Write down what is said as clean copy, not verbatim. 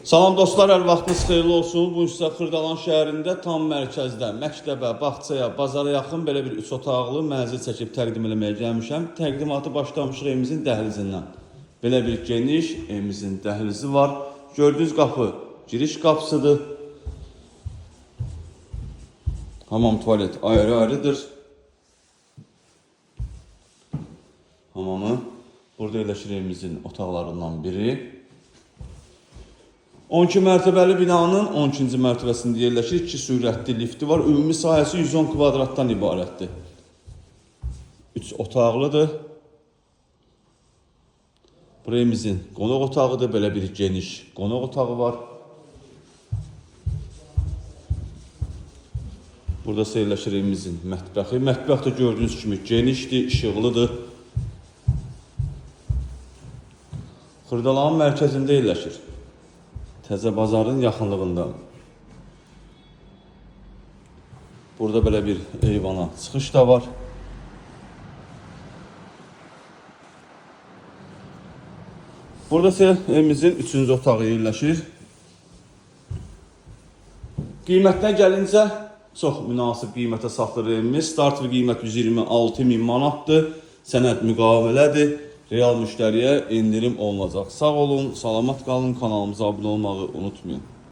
Salam dostlar, hər vaxtınız xeyirli olsun. Bu isə Xırdalan şəhərində tam mərkəzdə, məktəbə, bağçaya, bazara yaxın belə bir 3 otaqlı mənzil çəkib təqdim eləməyə gəlmişəm. Təqdimatı başlamışıq evimizin dəhlizindən. Belə bir geniş evimizin dəhlizi var. Gördüyünüz qapı giriş qapısıdır. Hamam, tuvalet ayrı-ayrıdır. Hamamı burada yerləşir evimizin otaqlarından biri. 12 mərtəbəli binanın 12-ci mərtəbəsində yerləşir. 2 sürətli lifti var. Ümumi sahəsi 110 kvadratdan ibarətdir. 3 otaqlıdır. Burası evimizin qonaq otağıdır. Belə bir geniş qonaq otağı var. Burada yerləşir evimizin mətbəxi. Mətbəx də gördüyünüz kimi genişdir, işıqlıdır. Xırdalanın mərkəzində yerləşir. Təzə bazarın yaxınlığında. Burada belə bir eyvana çıxış da var. Burada isə evimizin 3-cü otağı yerləşir. Qiymətdən gəlincə çox münasib qiymətə satılır evimiz. Start qiymət 126.000 manatdır. Sənəd müqavilədir. Real müştəriyə indirim olunacaq. Sağ olun, salamat qalın, kanalımıza abunə olmağı unutmayın.